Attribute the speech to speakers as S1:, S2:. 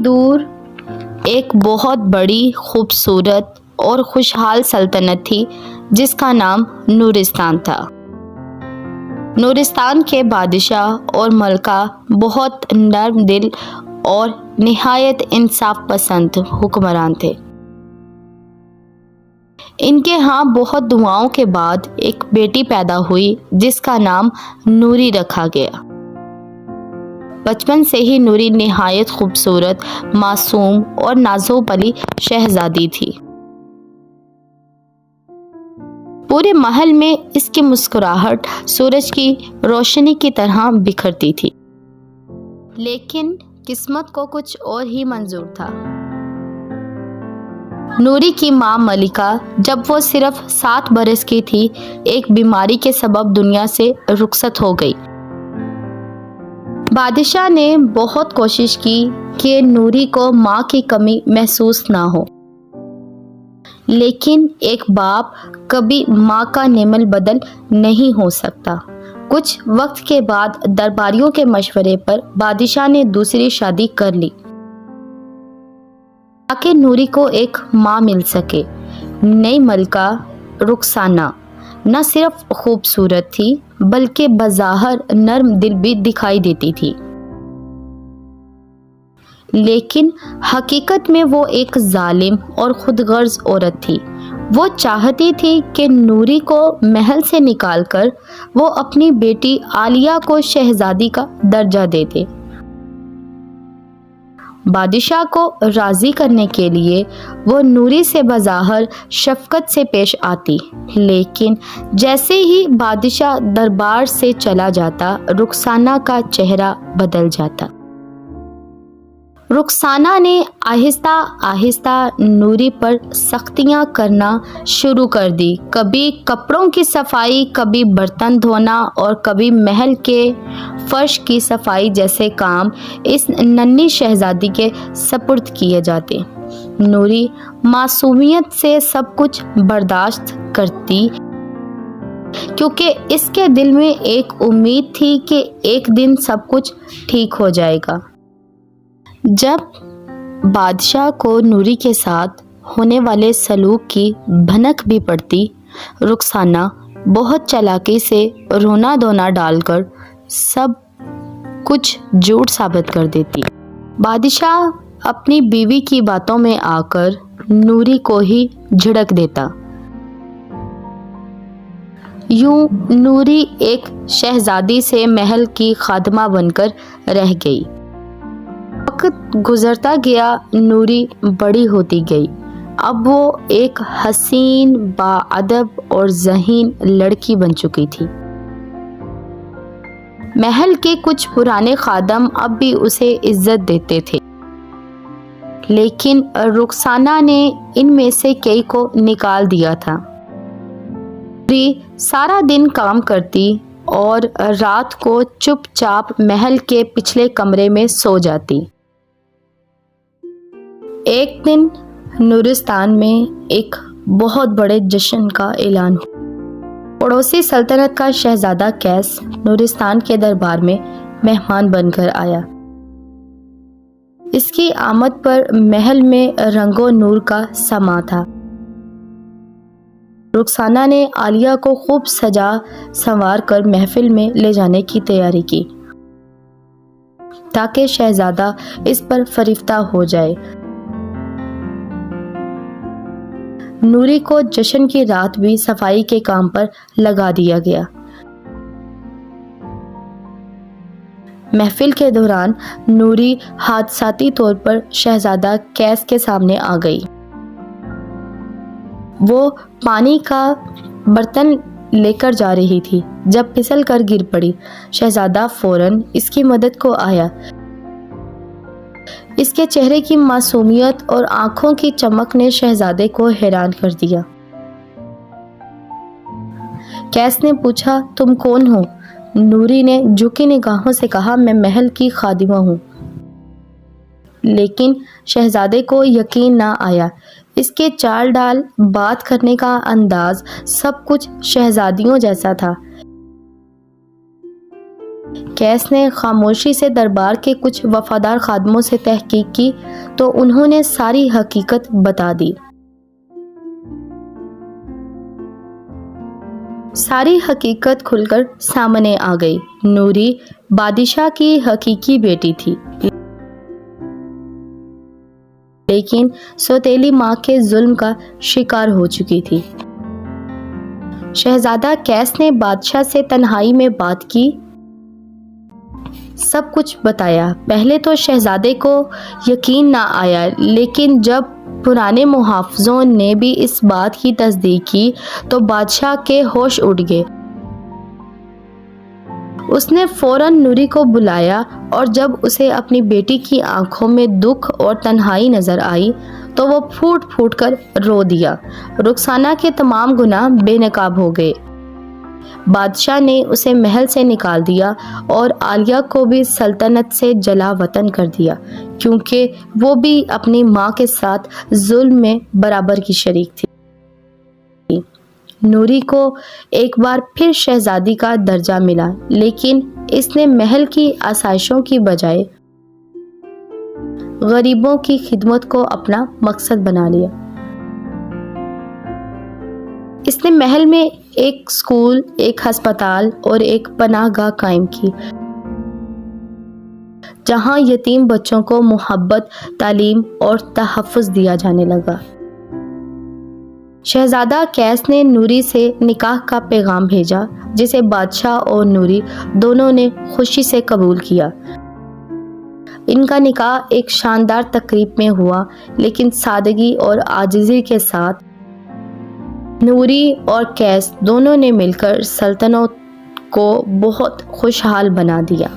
S1: دور ایک بہت بڑی خوبصورت اور خوشحال سلطنت تھی جس کا نام نورستان تھا۔ نورستان کے بادشاہ اور ملکہ بہت نرم دل اور نہایت انصاف پسند حکمران تھے۔ ان کے ہاں بہت دعاؤں کے بعد ایک بیٹی پیدا ہوئی جس کا نام نوری رکھا گیا۔ بچپن سے ہی نوری نہایت خوبصورت، معصوم اور نازک پری شہزادی تھی۔ پورے محل میں اس کی مسکراہٹ سورج کی روشنی کی طرح بکھرتی تھی، لیکن قسمت کو کچھ اور ہی منظور تھا۔ نوری کی ماں ملکہ جب وہ صرف 7 برس کی تھی، ایک بیماری کے سبب دنیا سے رخصت ہو گئی۔ بادشاہ نے بہت کوشش کی کہ نوری کو ماں کی کمی محسوس نہ ہو، لیکن ایک باپ کبھی ماں کا نعمل بدل نہیں ہو سکتا۔ کچھ وقت کے بعد درباریوں کے مشورے پر بادشاہ نے دوسری شادی کر لی تاکہ نوری کو ایک ماں مل سکے۔ نئی ملکہ رخسانہ نہ صرف خوبصورت تھی بلکہ بظاہر نرم دل بھی دکھائی دیتی تھی، لیکن حقیقت میں وہ ایک ظالم اور خود غرض عورت تھی۔ وہ چاہتی تھی کہ نوری کو محل سے نکال کر وہ اپنی بیٹی عالیہ کو شہزادی کا درجہ دے دے۔ بادشاہ کو راضی کرنے کے لیے وہ نوری سے بظاہر شفقت سے پیش آتی، لیکن جیسے ہی بادشاہ دربار سے چلا جاتا، رخسانہ کا چہرہ بدل جاتا۔ رخسانہ نے آہستہ آہستہ نوری پر سختیاں کرنا شروع کر دی۔ کبھی کپڑوں کی صفائی، کبھی برتن دھونا اور کبھی محل کے فرش کی صفائی جیسے کام اس ننھی شہزادی کے سپرد کیے جاتے۔ نوری معصومیت سے سب کچھ برداشت کرتی، کیونکہ اس کے دل میں ایک امید تھی کہ ایک دن سب کچھ ٹھیک ہو جائے گا۔ جب بادشاہ کو نوری کے ساتھ ہونے والے سلوک کی بھنک بھی پڑتی، رخسانہ بہت چالاکی سے رونا دھونا ڈال کر سب کچھ جھوٹ ثابت کر دیتی۔ بادشاہ اپنی بیوی کی باتوں میں آ کر نوری کو ہی جھڑک دیتا۔ یوں نوری ایک شہزادی سے محل کی خادمہ بن کر رہ گئی۔ وقت گزرتا گیا، نوری بڑی ہوتی گئی۔ اب وہ ایک حسین، باادب اور ذہین لڑکی بن چکی تھی۔ محل کے کچھ پرانے خادم اب بھی اسے عزت دیتے تھے، لیکن رخسانہ نے ان میں سے کئی کو نکال دیا تھا۔ نوری سارا دن کام کرتی اور رات کو چپ چاپ محل کے پچھلے کمرے میں سو جاتی۔ ایک دن نورستان میں ایک بہت بڑے جشن کا اعلان ہوا۔ پڑوسی سلطنت کا شہزادہ قیس نورستان کے دربار میں مہمان بن کر آیا۔ اس کی آمد پر محل میں رنگ و نور کا سماں تھا۔ رخسانہ نے عالیہ کو خوب سجا سنوار کر محفل میں لے جانے کی تیاری کی تاکہ شہزادہ اس پر فریفتہ ہو جائے۔ نوری کو جشن کی رات بھی صفائی کے کام پر لگا دیا گیا۔ محفل کے دوران نوری حادثاتی طور پر شہزادہ قیس کے سامنے آ گئی۔ وہ پانی کا برتن لے کر جا رہی تھی جب پھسل کر گر پڑی۔ شہزادہ فوراً اس کی مدد کو آیا۔ اس کے چہرے کی معصومیت اور آنکھوں کی چمک نے شہزادے کو حیران کر دیا۔ قیس نے پوچھا، تم کون ہو؟ نوری نے جھکی نگاہوں سے کہا، میں محل کی خادمہ ہوں۔ لیکن شہزادے کو یقین نہ آیا۔ اس کے چال ڈال، بات کرنے کا انداز، سب کچھ شہزادیوں جیسا تھا۔ کیس نے خاموشی سے دربار کے کچھ وفادار خادموں سے تحقیق کی تو انہوں نے ساری حقیقت بتا دی۔ ساری حقیقت کھل کر سامنے آ گئی۔ نوری بادشاہ کی حقیقی بیٹی تھی، لیکن سوتیلی ماں کے ظلم کا شکار ہو چکی تھی۔ شہزادہ کیس نے بادشاہ سے تنہائی میں بات کی، سب کچھ بتایا۔ پہلے تو شہزادے کو یقین نہ آیا، لیکن جب پرانے محافظوں نے بھی اس بات کی تصدیق کی تو بادشاہ کے ہوش اڑ گئے۔ اس نے فوراً نوری کو بلایا اور جب اسے اپنی بیٹی کی آنکھوں میں دکھ اور تنہائی نظر آئی تو وہ پھوٹ پھوٹ کر رو دیا۔ رخسانہ کے تمام گناہ بے نقاب ہو گئے۔ بادشاہ نے اسے محل سے نکال دیا اور عالیہ کو بھی سلطنت سے جلا وطن کر دیا، کیونکہ وہ بھی اپنی ماں کے ساتھ ظلم میں برابر کی شریک تھی۔ نوری کو ایک بار پھر شہزادی کا درجہ ملا، لیکن اس نے محل کی آسائشوں کی بجائے غریبوں کی خدمت کو اپنا مقصد بنا لیا۔ اس نے محل میں ایک اسکول، ایک ہسپتال اور ایک پناہ گاہ قائم کی، جہاں یتیم بچوں کو محبت، تعلیم اور تحفظ دیا جانے لگا۔ شہزادہ کیس نے نوری سے نکاح کا پیغام بھیجا، جسے بادشاہ اور نوری دونوں نے خوشی سے قبول کیا۔ ان کا نکاح ایک شاندار تقریب میں ہوا، لیکن سادگی اور عاجزی کے ساتھ۔ نوری اور کیس دونوں نے مل کر سلطنت کو بہت خوشحال بنا دیا۔